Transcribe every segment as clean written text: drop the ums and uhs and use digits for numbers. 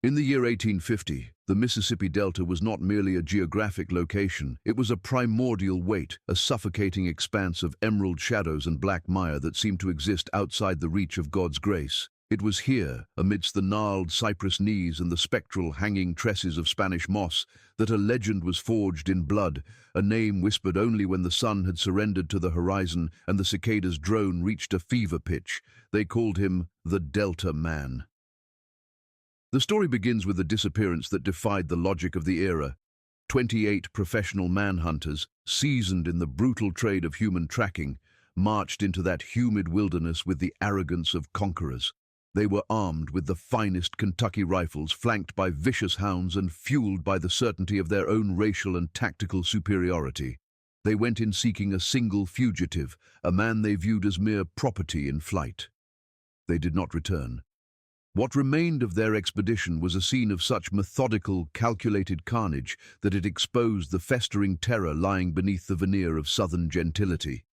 In the year 1850, the Mississippi Delta was not merely a geographic location, it was a primordial weight, a suffocating expanse of emerald shadows and black mire that seemed to exist outside the reach of God's grace. It was here, amidst the gnarled cypress knees and the spectral hanging tresses of Spanish moss, that a legend was forged in blood, a name whispered only when the sun had surrendered to the horizon and the cicada's drone reached a fever pitch. They called him the Delta Man. The story begins with a disappearance that defied the logic of the era. 28 professional manhunters, seasoned in the brutal trade of human tracking, marched into that humid wilderness with the arrogance of conquerors. They were armed with the finest Kentucky rifles, flanked by vicious hounds and fueled by the certainty of their own racial and tactical superiority. They went in seeking a single fugitive, a man they viewed as mere property in flight. They did not return. What remained of their expedition was a scene of such methodical, calculated carnage that it exposed the festering terror lying beneath the veneer of southern gentility.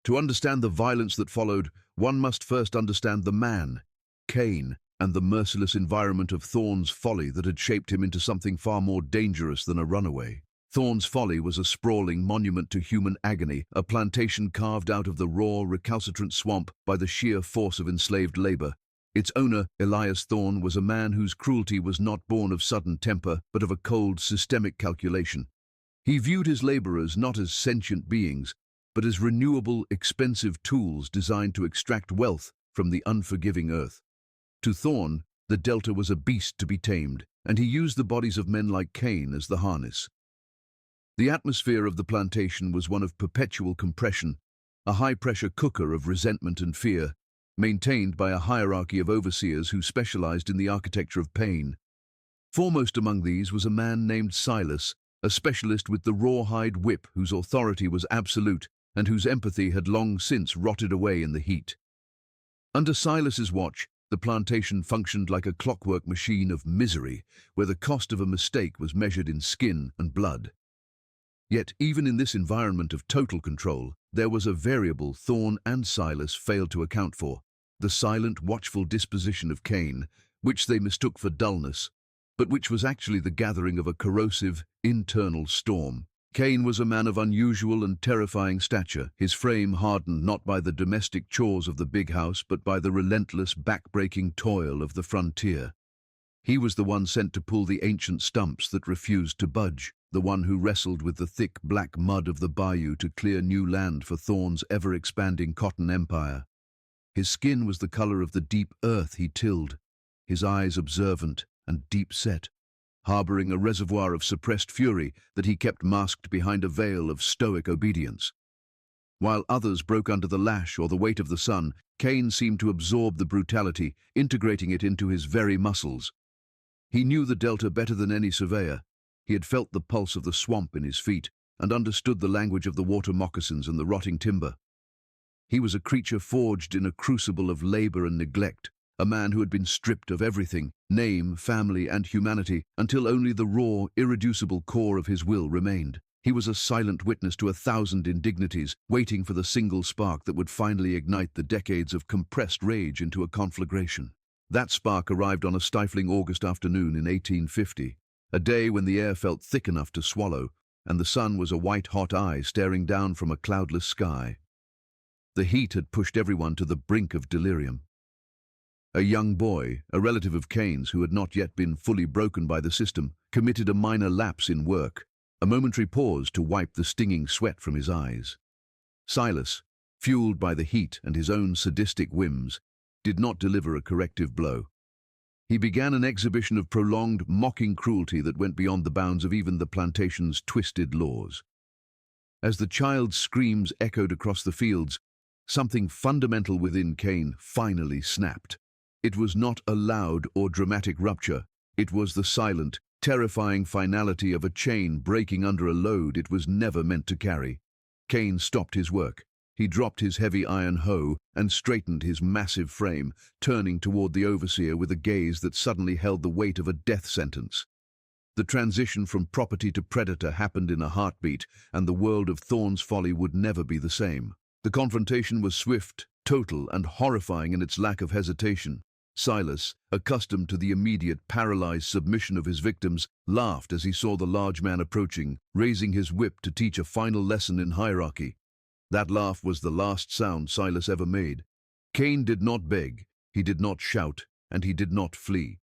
To understand the violence that followed, one must first understand the man, Cain, and the merciless environment of Thorne's Folly that had shaped him into something far more dangerous than a runaway. Thorne's Folly was a sprawling monument to human agony, a plantation carved out of the raw, recalcitrant swamp by the sheer force of enslaved labor. Its owner, Elias Thorne, was a man whose cruelty was not born of sudden temper, but of a cold, systemic calculation. He viewed his laborers not as sentient beings, but as renewable, expensive tools designed to extract wealth from the unforgiving earth. To Thorne, the Delta was a beast to be tamed, and he used the bodies of men like Cain as the harness. The atmosphere of the plantation was one of perpetual compression, a high-pressure cooker of resentment and fear, maintained by a hierarchy of overseers who specialized in the architecture of pain. Foremost among these was a man named Silas, a specialist with the rawhide whip whose authority was absolute and whose empathy had long since rotted away in the heat. Under Silas's watch, the plantation functioned like a clockwork machine of misery, where the cost of a mistake was measured in skin and blood. Yet, even in this environment of total control, there was a variable Thorne and Silas failed to account for: the silent, watchful disposition of Cain, which they mistook for dullness, but which was actually the gathering of a corrosive, internal storm. Cain was a man of unusual and terrifying stature, his frame hardened not by the domestic chores of the big house, but by the relentless, back-breaking toil of the frontier. He was the one sent to pull the ancient stumps that refused to budge, the one who wrestled with the thick, black mud of the bayou to clear new land for Thorne's ever-expanding cotton empire. His skin was the color of the deep earth he tilled, his eyes observant and deep-set, harboring a reservoir of suppressed fury that he kept masked behind a veil of stoic obedience. While others broke under the lash or the weight of the sun, Cain seemed to absorb the brutality, integrating it into his very muscles. He knew the Delta better than any surveyor. He had felt the pulse of the swamp in his feet and understood the language of the water moccasins and the rotting timber. He was a creature forged in a crucible of labor and neglect, a man who had been stripped of everything, name, family, and humanity, until only the raw, irreducible core of his will remained. He was a silent witness to 1,000 indignities, waiting for the single spark that would finally ignite the decades of compressed rage into a conflagration. That spark arrived on a stifling August afternoon in 1850, a day when the air felt thick enough to swallow, and the sun was a white-hot eye staring down from a cloudless sky. The heat had pushed everyone to the brink of delirium. A young boy, a relative of Cain's who had not yet been fully broken by the system, committed a minor lapse in work, a momentary pause to wipe the stinging sweat from his eyes. Silas, fueled by the heat and his own sadistic whims, did not deliver a corrective blow. He began an exhibition of prolonged, mocking cruelty that went beyond the bounds of even the plantation's twisted laws. As the child's screams echoed across the fields, something fundamental within Cain finally snapped. It was not a loud or dramatic rupture. It was the silent, terrifying finality of a chain breaking under a load it was never meant to carry. Cain stopped his work. He dropped his heavy iron hoe and straightened his massive frame, turning toward the overseer with a gaze that suddenly held the weight of a death sentence. The transition from property to predator happened in a heartbeat, and the world of Thorne's Folly would never be the same. The confrontation was swift, total, and horrifying in its lack of hesitation. Silas, accustomed to the immediate, paralyzed submission of his victims, laughed as he saw the large man approaching, raising his whip to teach a final lesson in hierarchy. That laugh was the last sound Silas ever made. Cain did not beg, he did not shout, and he did not flee.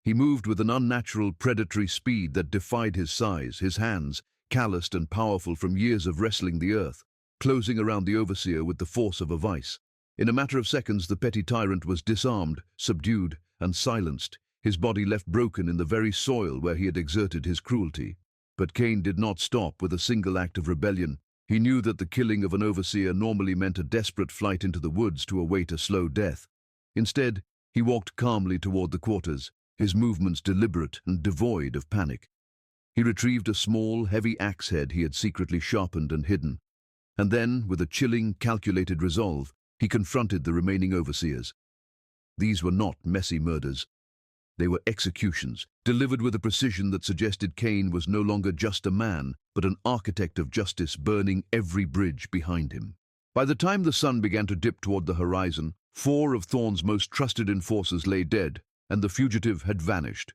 He moved with an unnatural, predatory speed that defied his size, his hands, calloused and powerful from years of wrestling the earth, closing around the overseer with the force of a vice. In a matter of seconds, the petty tyrant was disarmed, subdued, and silenced, his body left broken in the very soil where he had exerted his cruelty. But Cain did not stop with a single act of rebellion. He knew that the killing of an overseer normally meant a desperate flight into the woods to await a slow death. Instead, he walked calmly toward the quarters, his movements deliberate and devoid of panic. He retrieved a small, heavy axe head he had secretly sharpened and hidden. And then, with a chilling, calculated resolve, he confronted the remaining overseers. These were not messy murders. They were executions, delivered with a precision that suggested Cain was no longer just a man, but an architect of justice burning every bridge behind him. By the time the sun began to dip toward the horizon, 4 of Thorne's most trusted enforcers lay dead, and the fugitive had vanished.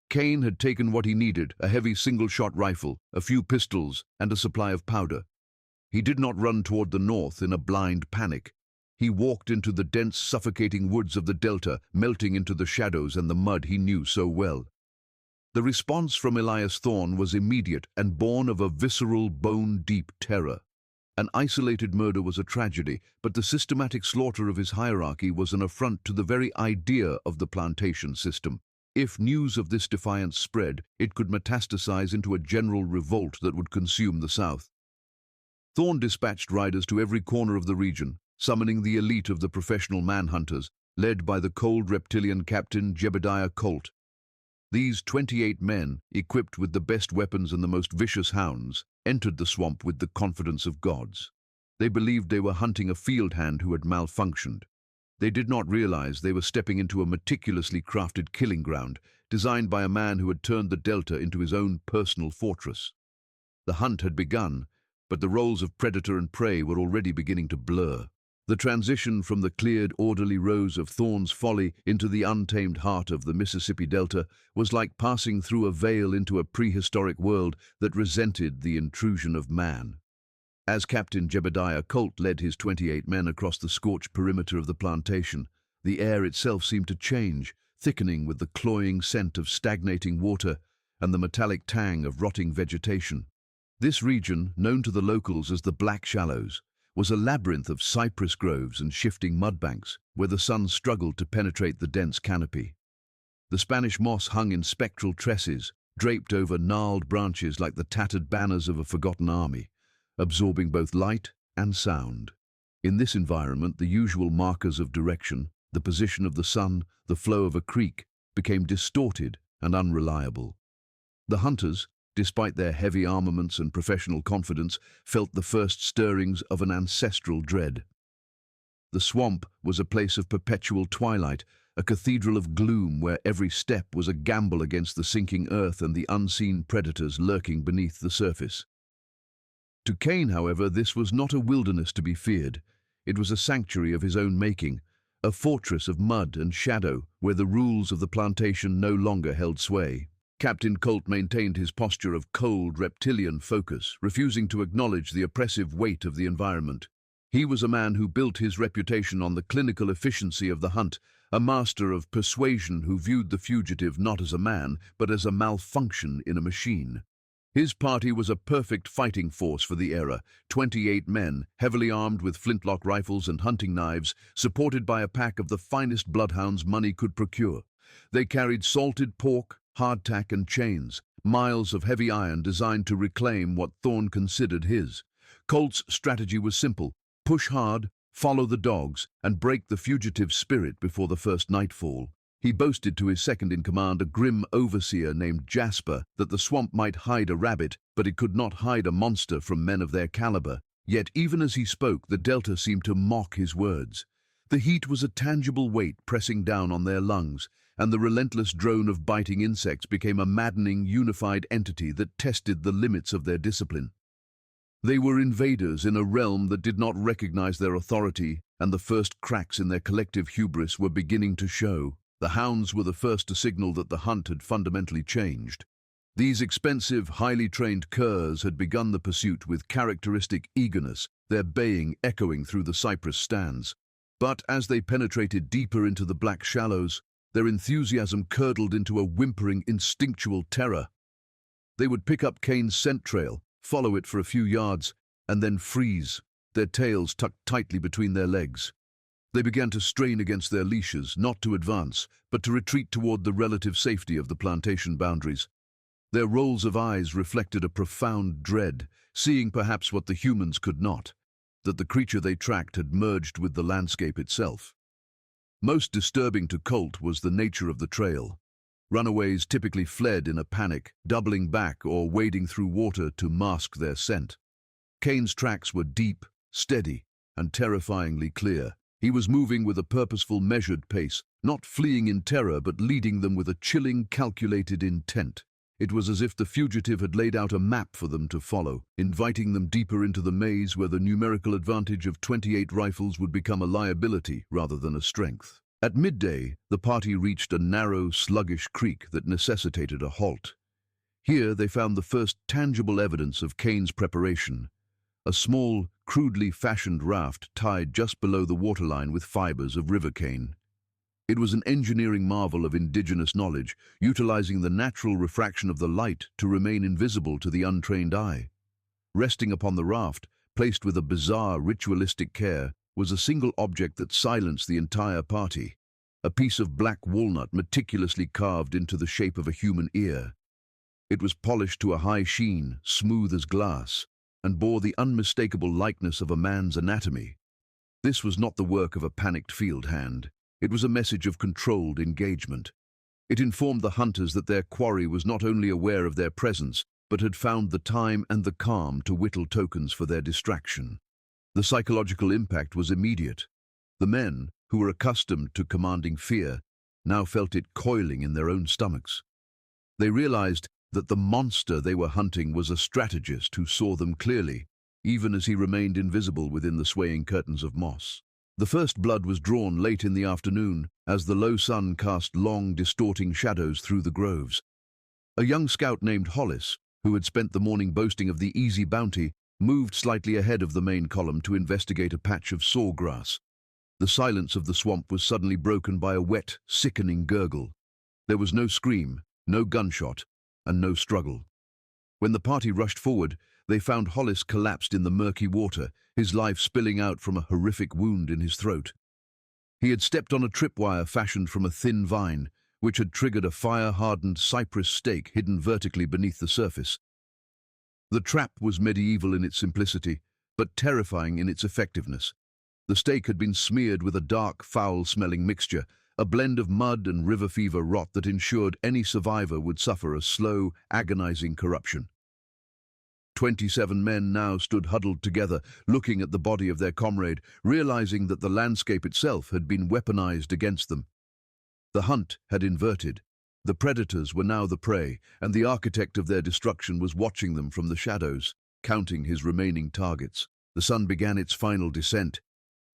Cain had taken what he needed, a heavy single-shot rifle, a few pistols, and a supply of powder. He did not run toward the north in a blind panic. He walked into the dense, suffocating woods of the delta, melting into the shadows and the mud he knew so well. The response from Elias Thorne was immediate and born of a visceral, bone-deep terror. An isolated murder was a tragedy, but the systematic slaughter of his hierarchy was an affront to the very idea of the plantation system. If news of this defiance spread, it could metastasize into a general revolt that would consume the South. Thorne dispatched riders to every corner of the region, summoning the elite of the professional manhunters, led by the cold reptilian captain Jebediah Colt. These 28 men, equipped with the best weapons and the most vicious hounds, entered the swamp with the confidence of gods. They believed they were hunting a field hand who had malfunctioned. They did not realize they were stepping into a meticulously crafted killing ground, designed by a man who had turned the delta into his own personal fortress. The hunt had begun, but the roles of predator and prey were already beginning to blur. The transition from the cleared, orderly rows of Thorne's Folly into the untamed heart of the Mississippi Delta was like passing through a veil into a prehistoric world that resented the intrusion of man. As Captain Jebediah Colt led his 28 men across the scorched perimeter of the plantation, the air itself seemed to change, thickening with the cloying scent of stagnating water and the metallic tang of rotting vegetation. This region, known to the locals as the Black Shallows, was a labyrinth of cypress groves and shifting mudbanks where the sun struggled to penetrate the dense canopy. The Spanish moss hung in spectral tresses, draped over gnarled branches like the tattered banners of a forgotten army, absorbing both light and sound. In this environment, the usual markers of direction, the position of the sun, the flow of a creek, became distorted and unreliable. The hunters, despite their heavy armaments and professional confidence, felt the first stirrings of an ancestral dread. The swamp was a place of perpetual twilight, a cathedral of gloom where every step was a gamble against the sinking earth and the unseen predators lurking beneath the surface. To Cain, however, this was not a wilderness to be feared. It was a sanctuary of his own making, a fortress of mud and shadow where the rules of the plantation no longer held sway. Captain Colt maintained his posture of cold, reptilian focus, refusing to acknowledge the oppressive weight of the environment. He was a man who built his reputation on the clinical efficiency of the hunt, a master of persuasion who viewed the fugitive not as a man, but as a malfunction in a machine. His party was a perfect fighting force for the era, 28 men, heavily armed with flintlock rifles and hunting knives, supported by a pack of the finest bloodhounds money could procure. They carried salted pork, hardtack and chains, miles of heavy iron designed to reclaim what Thorne considered his. Colt's strategy was simple: push hard, follow the dogs, and break the fugitive's spirit before the first nightfall. He boasted to his second-in-command, a grim overseer named Jasper, that the swamp might hide a rabbit, but it could not hide a monster from men of their caliber. Yet even as he spoke, the delta seemed to mock his words. The heat was a tangible weight pressing down on their lungs, and the relentless drone of biting insects became a maddening, unified entity that tested the limits of their discipline. They were invaders in a realm that did not recognize their authority, and the first cracks in their collective hubris were beginning to show. The hounds were the first to signal that the hunt had fundamentally changed. These expensive, highly trained curs had begun the pursuit with characteristic eagerness, their baying echoing through the cypress stands. But as they penetrated deeper into the black shallows, their enthusiasm curdled into a whimpering, instinctual terror. They would pick up Cain's scent trail, follow it for a few yards, and then freeze, their tails tucked tightly between their legs. They began to strain against their leashes, not to advance, but to retreat toward the relative safety of the plantation boundaries. Their rolls of eyes reflected a profound dread, seeing perhaps what the humans could not, that the creature they tracked had merged with the landscape itself. Most disturbing to Colt was the nature of the trail. Runaways typically fled in a panic, doubling back or wading through water to mask their scent. Cain's tracks were deep, steady, and terrifyingly clear. He was moving with a purposeful, measured pace, not fleeing in terror but leading them with a chilling, calculated intent. It was as if the fugitive had laid out a map for them to follow, inviting them deeper into the maze where the numerical advantage of 28 rifles would become a liability rather than a strength. At midday, the party reached a narrow, sluggish creek that necessitated a halt. Here they found the first tangible evidence of Cain's preparation. A small, crudely fashioned raft tied just below the waterline with fibers of river cane. It was an engineering marvel of indigenous knowledge, utilizing the natural refraction of the light to remain invisible to the untrained eye. Resting upon the raft, placed with a bizarre ritualistic care, was a single object that silenced the entire party, a piece of black walnut meticulously carved into the shape of a human ear. It was polished to a high sheen, smooth as glass, and bore the unmistakable likeness of a man's anatomy. This was not the work of a panicked field hand. It was a message of controlled engagement. It informed the hunters that their quarry was not only aware of their presence, but had found the time and the calm to whittle tokens for their distraction. The psychological impact was immediate. The men, who were accustomed to commanding fear, now felt it coiling in their own stomachs. They realized that the monster they were hunting was a strategist who saw them clearly, even as he remained invisible within the swaying curtains of moss. The first blood was drawn late in the afternoon, as the low sun cast long, distorting shadows through the groves. A young scout named Hollis, who had spent the morning boasting of the easy bounty, moved slightly ahead of the main column to investigate a patch of sawgrass. The silence of the swamp was suddenly broken by a wet, sickening gurgle. There was no scream, no gunshot, and no struggle. When the party rushed forward, they found Hollis collapsed in the murky water, his life spilling out from a horrific wound in his throat. He had stepped on a tripwire fashioned from a thin vine, which had triggered a fire-hardened cypress stake hidden vertically beneath the surface. The trap was medieval in its simplicity, but terrifying in its effectiveness. The stake had been smeared with a dark, foul-smelling mixture, a blend of mud and river fever rot that ensured any survivor would suffer a slow, agonizing corruption. 27 men now stood huddled together, looking at the body of their comrade, realizing that the landscape itself had been weaponized against them. The hunt had inverted. The predators were now the prey, and the architect of their destruction was watching them from the shadows, counting his remaining targets. The sun began its final descent,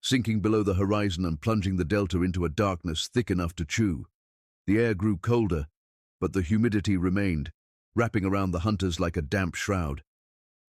sinking below the horizon and plunging the delta into a darkness thick enough to chew. The air grew colder, but the humidity remained, wrapping around the hunters like a damp shroud.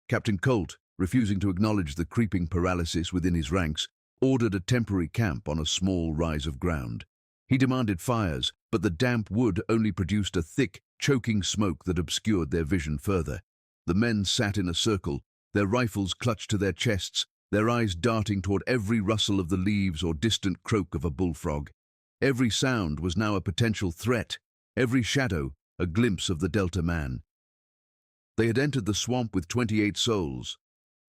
Captain Colt, refusing to acknowledge the creeping paralysis within his ranks, ordered a temporary camp on a small rise of ground. He demanded fires, but the damp wood only produced a thick, choking smoke that obscured their vision further. The men sat in a circle, their rifles clutched to their chests, their eyes darting toward every rustle of the leaves or distant croak of a bullfrog. Every sound was now a potential threat, every shadow a glimpse of the Delta man. They had entered the swamp with 28 souls.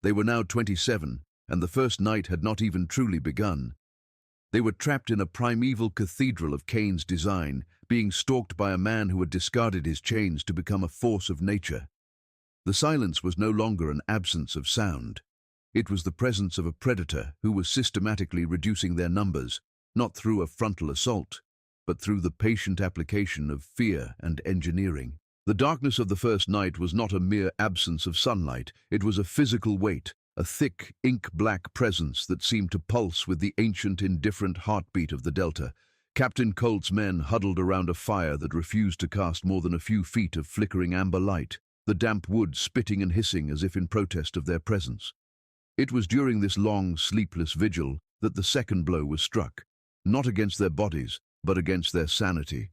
They were now 27, and the first night had not even truly begun. They were trapped in a primeval cathedral of Cain's design, being stalked by a man who had discarded his chains to become a force of nature. The silence was no longer an absence of sound. It was the presence of a predator who was systematically reducing their numbers, not through a frontal assault, but through the patient application of fear and engineering. The darkness of the first night was not a mere absence of sunlight, it was a physical weight, a thick, ink-black presence that seemed to pulse with the ancient, indifferent heartbeat of the Delta. Captain Colt's men huddled around a fire that refused to cast more than a few feet of flickering amber light, the damp wood spitting and hissing as if in protest of their presence. It was during this long, sleepless vigil that the second blow was struck, not against their bodies, but against their sanity.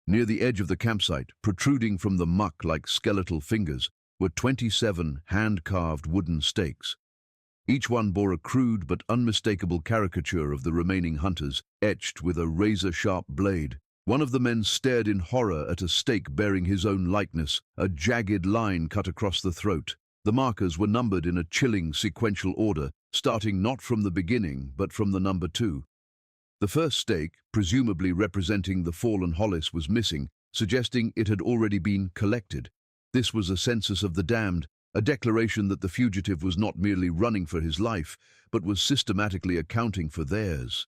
Near the edge of the campsite, protruding from the muck like skeletal fingers, were 27 hand-carved wooden stakes. Each one bore a crude but unmistakable caricature of the remaining hunters, etched with a razor-sharp blade. One of the men stared in horror at a stake bearing his own likeness, a jagged line cut across the throat. The markers were numbered in a chilling sequential order, starting not from the beginning, but from the number 2. The first stake, presumably representing the fallen Hollis, was missing, suggesting it had already been collected. This was a census of the damned, a declaration that the fugitive was not merely running for his life, but was systematically accounting for theirs.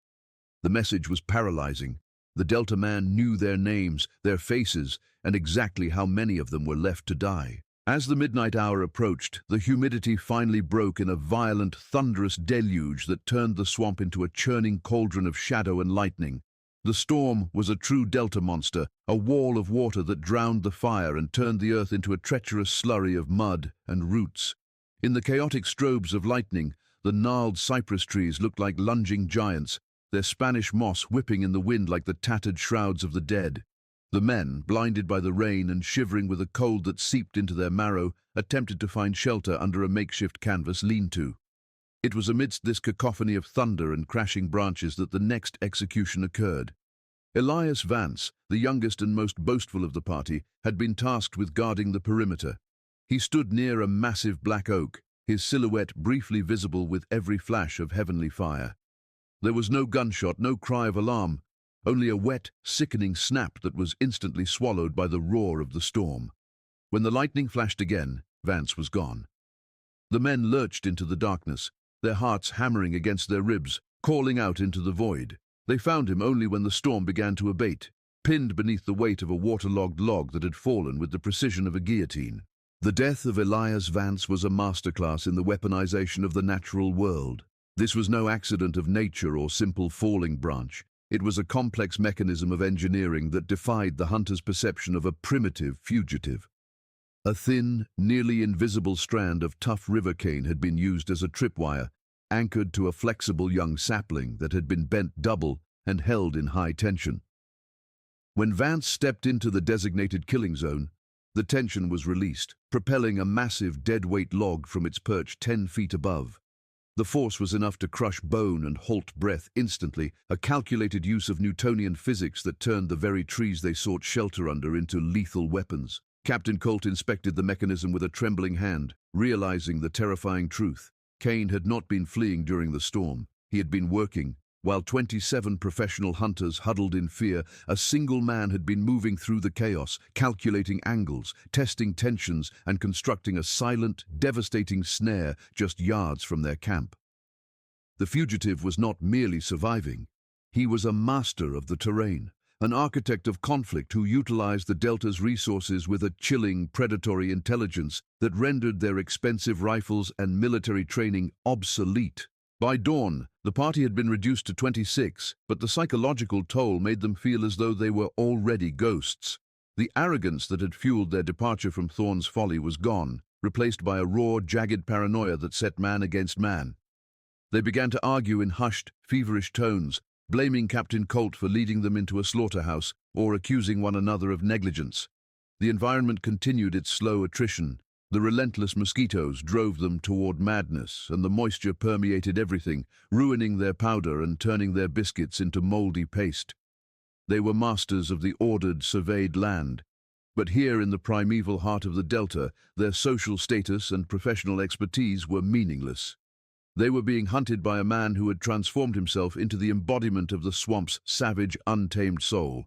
The message was paralyzing. The Delta man knew their names, their faces, and exactly how many of them were left to die. As the midnight hour approached, the humidity finally broke in a violent, thunderous deluge that turned the swamp into a churning cauldron of shadow and lightning. The storm was a true Delta monster, a wall of water that drowned the fire and turned the earth into a treacherous slurry of mud and roots. In the chaotic strobes of lightning, the gnarled cypress trees looked like lunging giants, their Spanish moss whipping in the wind like the tattered shrouds of the dead. The men, blinded by the rain and shivering with a cold that seeped into their marrow, attempted to find shelter under a makeshift canvas lean-to. It was amidst this cacophony of thunder and crashing branches that the next execution occurred. Elias Vance, the youngest and most boastful of the party, had been tasked with guarding the perimeter. He stood near a massive black oak, his silhouette briefly visible with every flash of heavenly fire. There was no gunshot, no cry of alarm, only a wet, sickening snap that was instantly swallowed by the roar of the storm. When the lightning flashed again, Vance was gone. The men lurched into the darkness, their hearts hammering against their ribs, calling out into the void. They found him only when the storm began to abate, pinned beneath the weight of a waterlogged log that had fallen with the precision of a guillotine. The death of Elias Vance was a masterclass in the weaponization of the natural world. This was no accident of nature or simple falling branch. It was a complex mechanism of engineering that defied the hunter's perception of a primitive fugitive. A thin, nearly invisible strand of tough river cane had been used as a tripwire, anchored to a flexible young sapling that had been bent double and held in high tension. When Vance stepped into the designated killing zone, the tension was released, propelling a massive dead-weight log from its perch 10 feet above. The force was enough to crush bone and halt breath instantly, a calculated use of Newtonian physics that turned the very trees they sought shelter under into lethal weapons. Captain Colt inspected the mechanism with a trembling hand, realizing the terrifying truth. Cain had not been fleeing during the storm. He had been working. While 27 professional hunters huddled in fear, a single man had been moving through the chaos, calculating angles, testing tensions, and constructing a silent, devastating snare just yards from their camp. The fugitive was not merely surviving. He was a master of the terrain, an architect of conflict who utilized the Delta's resources with a chilling, predatory intelligence that rendered their expensive rifles and military training obsolete. By dawn, the party had been reduced to 26, but the psychological toll made them feel as though they were already ghosts. The arrogance that had fueled their departure from Thorne's Folly was gone, replaced by a raw, jagged paranoia that set man against man. They began to argue in hushed, feverish tones, blaming Captain Colt for leading them into a slaughterhouse or accusing one another of negligence. The environment continued its slow attrition. The relentless mosquitoes drove them toward madness, and the moisture permeated everything, ruining their powder and turning their biscuits into moldy paste. They were masters of the ordered, surveyed land, but here in the primeval heart of the Delta, their social status and professional expertise were meaningless. They were being hunted by a man who had transformed himself into the embodiment of the swamp's savage, untamed soul.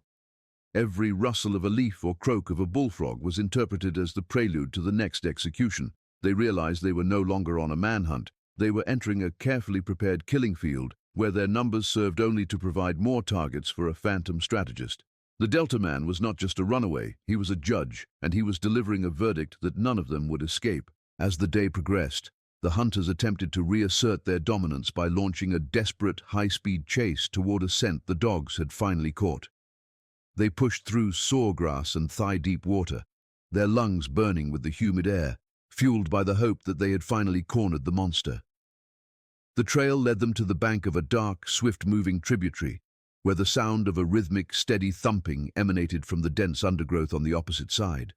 Every rustle of a leaf or croak of a bullfrog was interpreted as the prelude to the next execution. They realized they were no longer on a manhunt. They were entering a carefully prepared killing field, where their numbers served only to provide more targets for a phantom strategist. The Delta man was not just a runaway, he was a judge, and he was delivering a verdict that none of them would escape. As the day progressed, the hunters attempted to reassert their dominance by launching a desperate, high-speed chase toward a scent the dogs had finally caught. They pushed through sawgrass and thigh-deep water, their lungs burning with the humid air, fueled by the hope that they had finally cornered the monster. The trail led them to the bank of a dark, swift-moving tributary, where the sound of a rhythmic, steady thumping emanated from the dense undergrowth on the opposite side.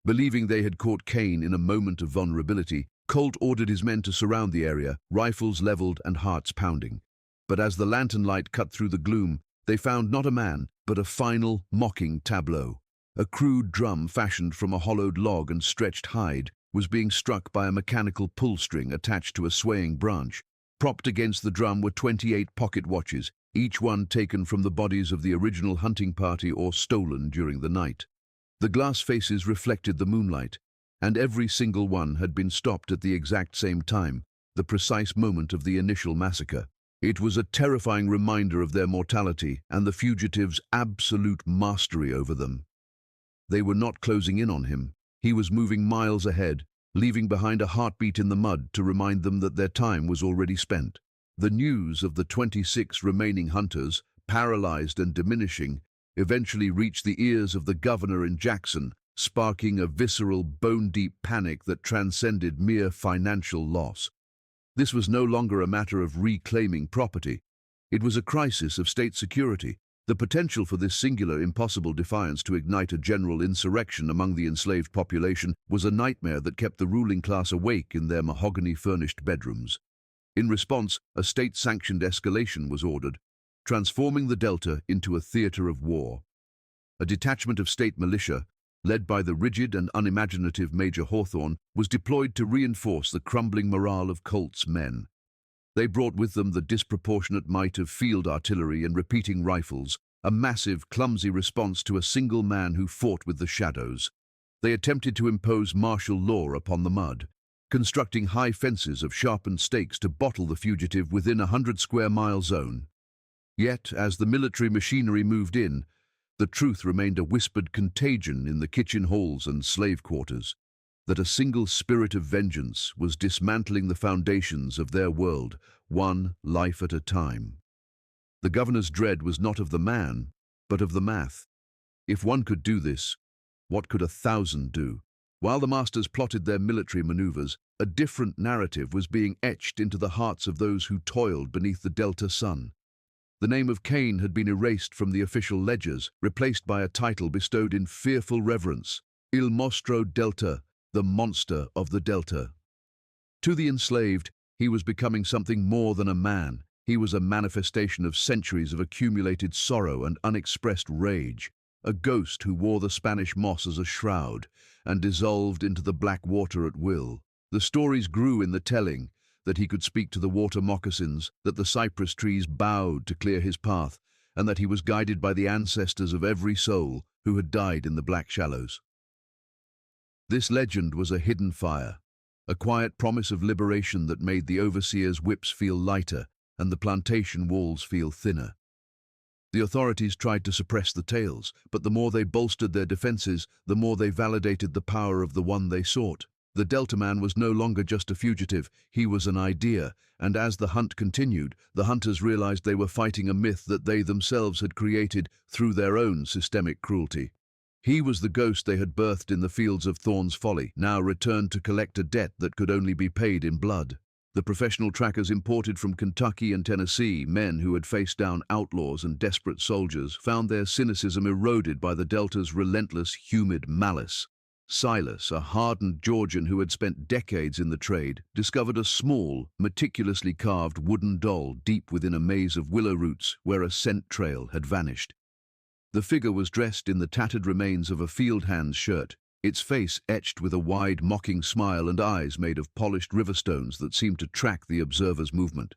Believing they had caught Cain in a moment of vulnerability, Colt ordered his men to surround the area, rifles leveled and hearts pounding. But as the lantern light cut through the gloom, they found not a man, but a final, mocking tableau. A crude drum fashioned from a hollowed log and stretched hide was being struck by a mechanical pull string attached to a swaying branch. Propped against the drum were 28 pocket watches, each one taken from the bodies of the original hunting party or stolen during the night. The glass faces reflected the moonlight, and every single one had been stopped at the exact same time, the precise moment of the initial massacre. It was a terrifying reminder of their mortality and the fugitive's absolute mastery over them. They were not closing in on him. He was moving miles ahead, leaving behind a heartbeat in the mud to remind them that their time was already spent. The news of the 26 remaining hunters, paralyzed and diminishing, eventually reached the ears of the governor in Jackson, sparking a visceral, bone-deep panic that transcended mere financial loss. This was no longer a matter of reclaiming property. It was a crisis of state security. The potential for this singular, impossible defiance to ignite a general insurrection among the enslaved population was a nightmare that kept the ruling class awake in their mahogany-furnished bedrooms. In response, a state-sanctioned escalation was ordered, transforming the Delta into a theater of war. A detachment of state militia, led by the rigid and unimaginative Major Hawthorne, was deployed to reinforce the crumbling morale of Colt's men. They brought with them the disproportionate might of field artillery and repeating rifles, a massive, clumsy response to a single man who fought with the shadows. They attempted to impose martial law upon the mud, constructing high fences of sharpened stakes to bottle the fugitive within a 100-square-mile zone. Yet, as the military machinery moved in, the truth remained a whispered contagion in the kitchen halls and slave quarters, that a single spirit of vengeance was dismantling the foundations of their world, one life at a time. The governor's dread was not of the man, but of the math. If one could do this, what could 1,000 do? While the masters plotted their military maneuvers, a different narrative was being etched into the hearts of those who toiled beneath the Delta sun. The name of Cain had been erased from the official ledgers, replaced by a title bestowed in fearful reverence, Il Mostro Delta, the monster of the Delta. To the enslaved, he was becoming something more than a man. He was a manifestation of centuries of accumulated sorrow and unexpressed rage, a ghost who wore the Spanish moss as a shroud and dissolved into the black water at will. The stories grew in the telling, that he could speak to the water moccasins, that the cypress trees bowed to clear his path, and that he was guided by the ancestors of every soul who had died in the black shallows. This legend was a hidden fire, a quiet promise of liberation that made the overseers' whips feel lighter and the plantation walls feel thinner. The authorities tried to suppress the tales, but the more they bolstered their defenses, the more they validated the power of the one they sought. The Delta man was no longer just a fugitive, he was an idea, and as the hunt continued, the hunters realized they were fighting a myth that they themselves had created through their own systemic cruelty. He was the ghost they had birthed in the fields of Thorne's Folly, now returned to collect a debt that could only be paid in blood. The professional trackers imported from Kentucky and Tennessee, men who had faced down outlaws and desperate soldiers, found their cynicism eroded by the Delta's relentless, humid malice. Silas, a hardened Georgian who had spent decades in the trade, discovered a small, meticulously carved wooden doll deep within a maze of willow roots where a scent trail had vanished. The figure was dressed in the tattered remains of a field hand's shirt, its face etched with a wide, mocking smile and eyes made of polished river stones that seemed to track the observer's movement.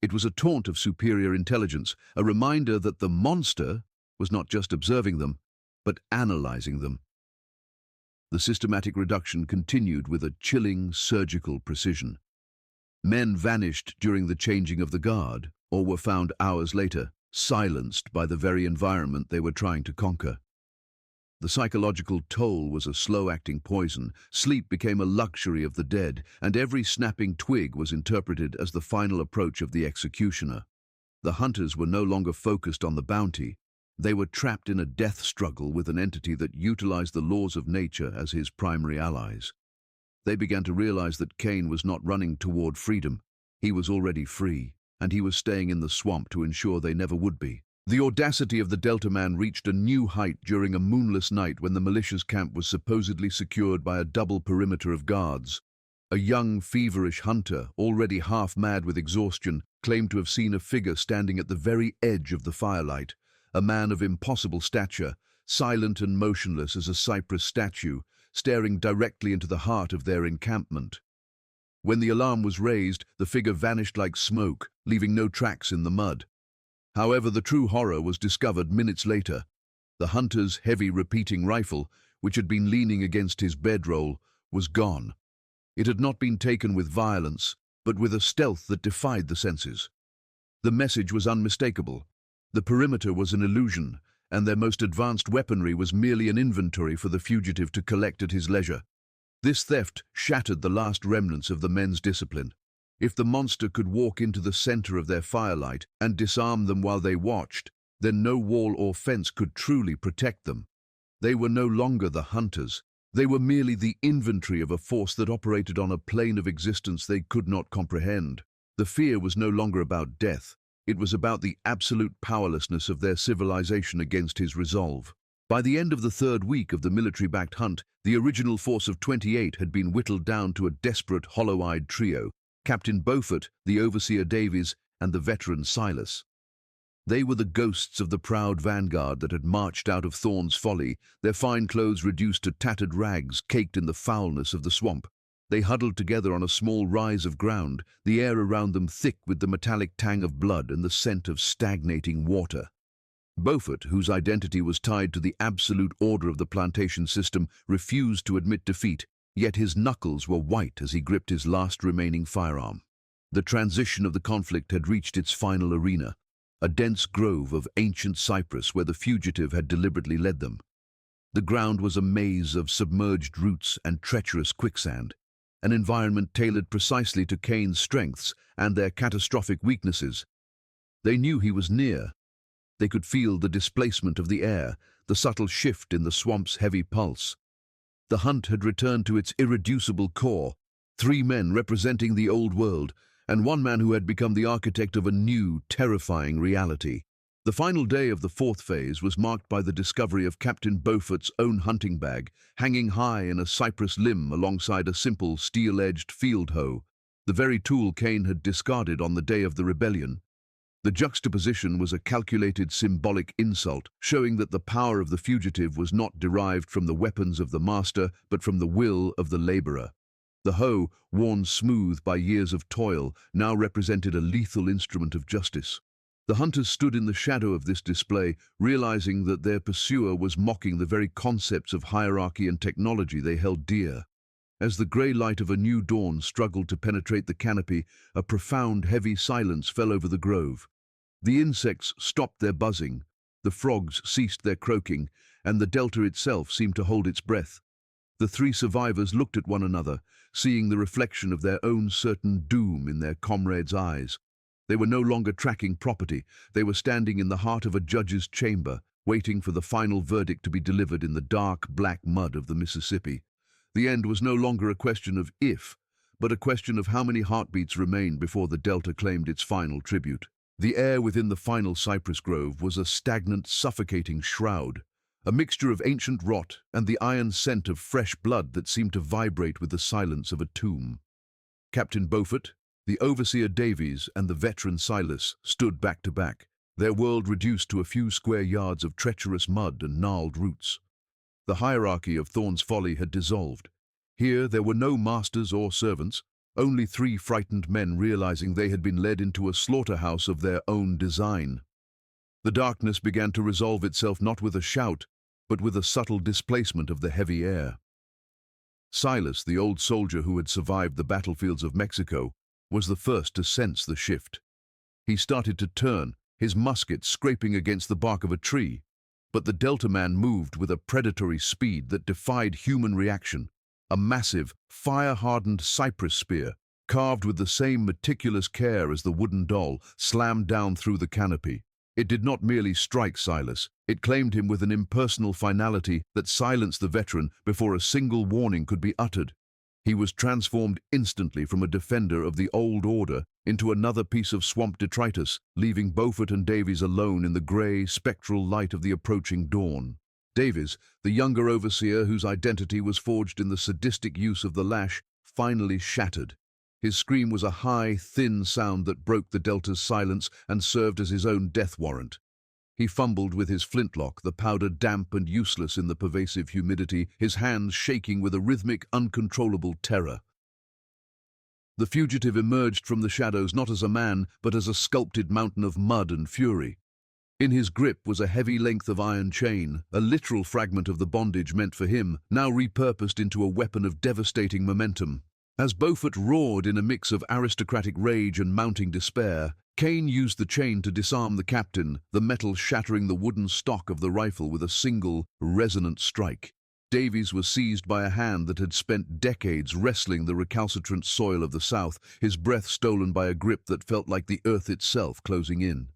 It was a taunt of superior intelligence, a reminder that the monster was not just observing them, but analyzing them. The systematic reduction continued with a chilling, surgical precision. Men vanished during the changing of the guard, or were found hours later, silenced by the very environment they were trying to conquer. The psychological toll was a slow-acting poison. Sleep became a luxury of the dead, and every snapping twig was interpreted as the final approach of the executioner. The hunters were no longer focused on the bounty. They were trapped in a death struggle with an entity that utilized the laws of nature as his primary allies. They began to realize that Cain was not running toward freedom. He was already free, and he was staying in the swamp to ensure they never would be. The audacity of the Delta Man reached a new height during a moonless night when the militia's camp was supposedly secured by a double perimeter of guards. A young, feverish hunter, already half-mad with exhaustion, claimed to have seen a figure standing at the very edge of the firelight, a man of impossible stature, silent and motionless as a cypress statue, staring directly into the heart of their encampment. When the alarm was raised, the figure vanished like smoke, leaving no tracks in the mud. However, the true horror was discovered minutes later. The hunter's heavy repeating rifle, which had been leaning against his bedroll, was gone. It had not been taken with violence, but with a stealth that defied the senses. The message was unmistakable. The perimeter was an illusion, and their most advanced weaponry was merely an inventory for the fugitive to collect at his leisure. This theft shattered the last remnants of the men's discipline. If the monster could walk into the center of their firelight and disarm them while they watched, then no wall or fence could truly protect them. They were no longer the hunters. They were merely the inventory of a force that operated on a plane of existence they could not comprehend. The fear was no longer about death. It was about the absolute powerlessness of their civilization against his resolve. By the end of the third week of the military-backed hunt, the original force of 28 had been whittled down to a desperate, hollow-eyed trio: Captain Beaufort, the overseer Davies, and the veteran Silas. They were the ghosts of the proud vanguard that had marched out of Thorne's Folly, their fine clothes reduced to tattered rags caked in the foulness of the swamp. They huddled together on a small rise of ground, the air around them thick with the metallic tang of blood and the scent of stagnating water. Beaufort, whose identity was tied to the absolute order of the plantation system, refused to admit defeat, yet his knuckles were white as he gripped his last remaining firearm. The transition of the conflict had reached its final arena, a dense grove of ancient cypress where the fugitive had deliberately led them. The ground was a maze of submerged roots and treacherous quicksand, an environment tailored precisely to Cain's strengths and their catastrophic weaknesses. They knew he was near. They could feel the displacement of the air, the subtle shift in the swamp's heavy pulse. The hunt had returned to its irreducible core, 3 men representing the old world, and 1 man who had become the architect of a new, terrifying reality. The final day of the 4th phase was marked by the discovery of Captain Beaufort's own hunting bag, hanging high in a cypress limb alongside a simple steel-edged field hoe, the very tool Cain had discarded on the day of the rebellion. The juxtaposition was a calculated symbolic insult, showing that the power of the fugitive was not derived from the weapons of the master, but from the will of the laborer. The hoe, worn smooth by years of toil, now represented a lethal instrument of justice. The hunters stood in the shadow of this display, realizing that their pursuer was mocking the very concepts of hierarchy and technology they held dear. As the grey light of a new dawn struggled to penetrate the canopy, a profound, heavy silence fell over the grove. The insects stopped their buzzing, the frogs ceased their croaking, and the delta itself seemed to hold its breath. The 3 survivors looked at one another, seeing the reflection of their own certain doom in their comrades' eyes. They were no longer tracking property. They were standing in the heart of a judge's chamber, waiting for the final verdict to be delivered in the dark, black mud of the Mississippi. The end was no longer a question of if, but a question of how many heartbeats remained before the Delta claimed its final tribute. The air within the final cypress grove was a stagnant, suffocating shroud, a mixture of ancient rot and the iron scent of fresh blood that seemed to vibrate with the silence of a tomb. Captain Beaufort, the overseer Davies, and the veteran Silas stood back to back, their world reduced to a few square yards of treacherous mud and gnarled roots. The hierarchy of Thorne's Folly had dissolved. Here there were no masters or servants, only 3 frightened men realizing they had been led into a slaughterhouse of their own design. The darkness began to resolve itself not with a shout, but with a subtle displacement of the heavy air. Silas, the old soldier who had survived the battlefields of Mexico, was the first to sense the shift. He started to turn, his musket scraping against the bark of a tree. But the Delta Man moved with a predatory speed that defied human reaction. A massive, fire-hardened cypress spear, carved with the same meticulous care as the wooden doll, slammed down through the canopy. It did not merely strike Silas, it claimed him with an impersonal finality that silenced the veteran before a single warning could be uttered. He was transformed instantly from a defender of the old order into another piece of swamp detritus, leaving Beaufort and Davies alone in the grey, spectral light of the approaching dawn. Davies, the younger overseer whose identity was forged in the sadistic use of the lash, finally shattered. His scream was a high, thin sound that broke the Delta's silence and served as his own death warrant. He fumbled with his flintlock, the powder damp and useless in the pervasive humidity, his hands shaking with a rhythmic, uncontrollable terror. The fugitive emerged from the shadows not as a man, but as a sculpted mountain of mud and fury. In his grip was a heavy length of iron chain, a literal fragment of the bondage meant for him, now repurposed into a weapon of devastating momentum. As Beaufort roared in a mix of aristocratic rage and mounting despair, Cain used the chain to disarm the captain, the metal shattering the wooden stock of the rifle with a single, resonant strike. Davies was seized by a hand that had spent decades wrestling the recalcitrant soil of the South, his breath stolen by a grip that felt like the earth itself closing in.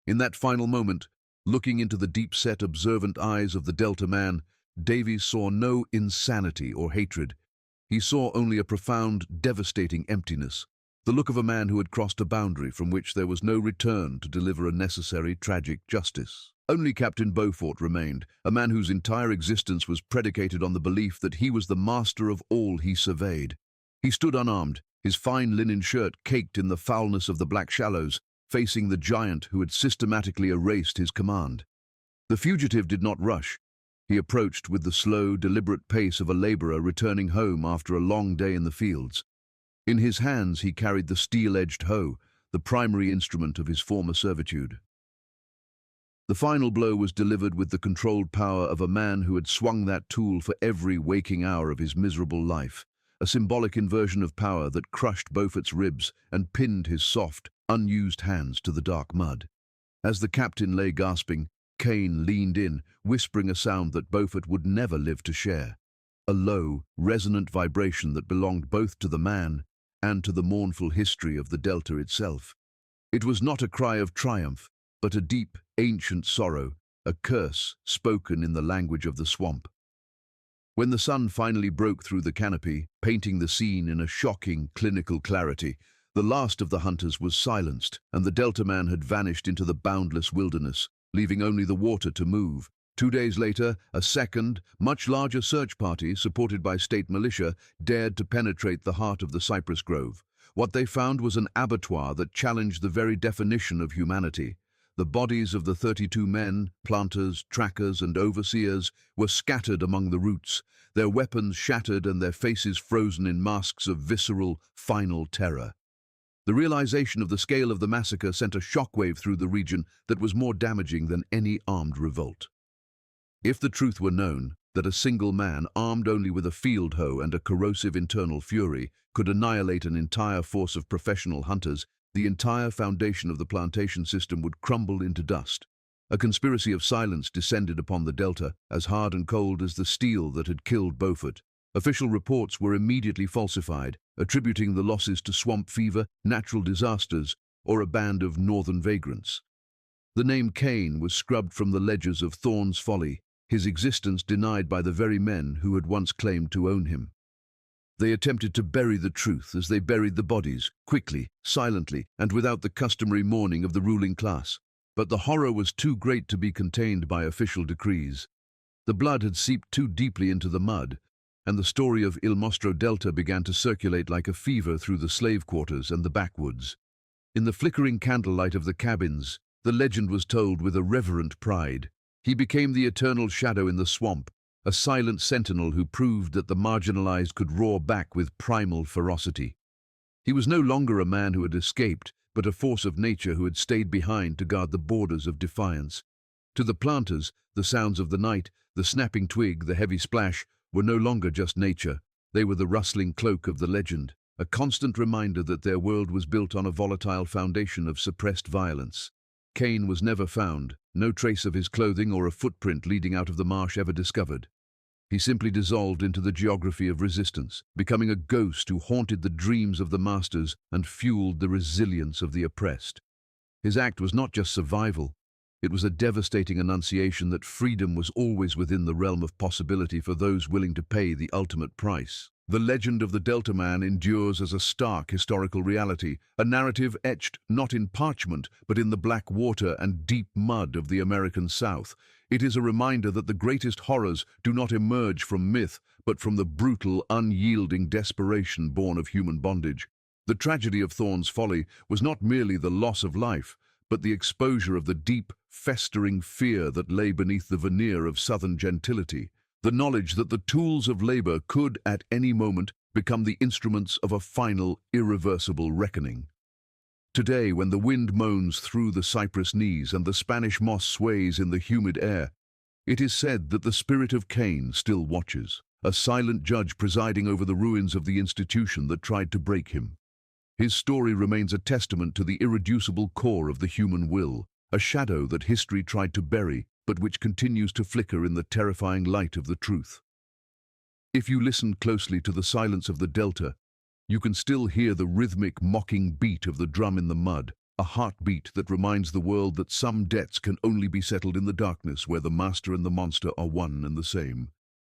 In that final moment, looking into the deep-set, observant eyes of the Delta Man, Davies saw no insanity or hatred. He saw only a profound, devastating emptiness, the look of a man who had crossed a boundary from which there was no return to deliver a necessary, tragic justice. Only Captain Beaufort remained, a man whose entire existence was predicated on the belief that he was the master of all he surveyed. He stood unarmed, his fine linen shirt caked in the foulness of the black shallows, facing the giant who had systematically erased his command. The fugitive did not rush. He approached with the slow, deliberate pace of a laborer returning home after a long day in the fields. In his hands he carried the steel-edged hoe, the primary instrument of his former servitude. The final blow was delivered with the controlled power of a man who had swung that tool for every waking hour of his miserable life, a symbolic inversion of power that crushed Beaufort's ribs and pinned his soft, unused hands to the dark mud. As the captain lay gasping, Cain leaned in, whispering a sound that Beaufort would never live to share, a low, resonant vibration that belonged both to the man and to the mournful history of the Delta itself. It was not a cry of triumph, but a deep, ancient sorrow, a curse spoken in the language of the swamp. When the sun finally broke through the canopy, painting the scene in a shocking, clinical clarity, the last of the hunters was silenced, and the Delta Man had vanished into the boundless wilderness, leaving only the water to move. 2 days later, a second, much larger search party, supported by state militia, dared to penetrate the heart of the cypress grove. What they found was an abattoir that challenged the very definition of humanity. The bodies of the 32 men, planters, trackers, and overseers, were scattered among the roots, their weapons shattered and their faces frozen in masks of visceral, final terror. The realization of the scale of the massacre sent a shockwave through the region that was more damaging than any armed revolt. If the truth were known, that a single man, armed only with a field hoe and a corrosive internal fury, could annihilate an entire force of professional hunters, the entire foundation of the plantation system would crumble into dust. A conspiracy of silence descended upon the Delta, as hard and cold as the steel that had killed Beaufort. Official reports were immediately falsified, attributing the losses to swamp fever, natural disasters, or a band of northern vagrants. The name Cain was scrubbed from the ledgers of Thorne's Folly, his existence denied by the very men who had once claimed to own him. They attempted to bury the truth as they buried the bodies, quickly, silently, and without the customary mourning of the ruling class. But the horror was too great to be contained by official decrees. The blood had seeped too deeply into the mud, and the story of Il Mostro Delta began to circulate like a fever through the slave quarters and the backwoods. In the flickering candlelight of the cabins, the legend was told with a reverent pride. He became the eternal shadow in the swamp, a silent sentinel who proved that the marginalized could roar back with primal ferocity. He was no longer a man who had escaped, but a force of nature who had stayed behind to guard the borders of defiance. To the planters, the sounds of the night, the snapping twig, the heavy splash, were no longer just nature. They were the rustling cloak of the legend, a constant reminder that their world was built on a volatile foundation of suppressed violence. Cain was never found, no trace of his clothing or a footprint leading out of the marsh ever discovered. He simply dissolved into the geography of resistance, becoming a ghost who haunted the dreams of the masters and fueled the resilience of the oppressed. His act was not just survival, it was a devastating annunciation that freedom was always within the realm of possibility for those willing to pay the ultimate price. The legend of the Delta Man endures as a stark historical reality, a narrative etched not in parchment, but in the black water and deep mud of the American South. It is a reminder that the greatest horrors do not emerge from myth, but from the brutal, unyielding desperation born of human bondage. The tragedy of Thorne's Folly was not merely the loss of life, but the exposure of the deep, festering fear that lay beneath the veneer of Southern gentility. The knowledge that the tools of labor could, at any moment, become the instruments of a final, irreversible reckoning. Today, when the wind moans through the cypress knees and the Spanish moss sways in the humid air, it is said that the spirit of Cain still watches, a silent judge presiding over the ruins of the institution that tried to break him. His story remains a testament to the irreducible core of the human will, a shadow that history tried to bury, but which continues to flicker in the terrifying light of the truth. If you listen closely to the silence of the Delta, you can still hear the rhythmic, mocking beat of the drum in the mud, a heartbeat that reminds the world that some debts can only be settled in the darkness where the master and the monster are one and the same.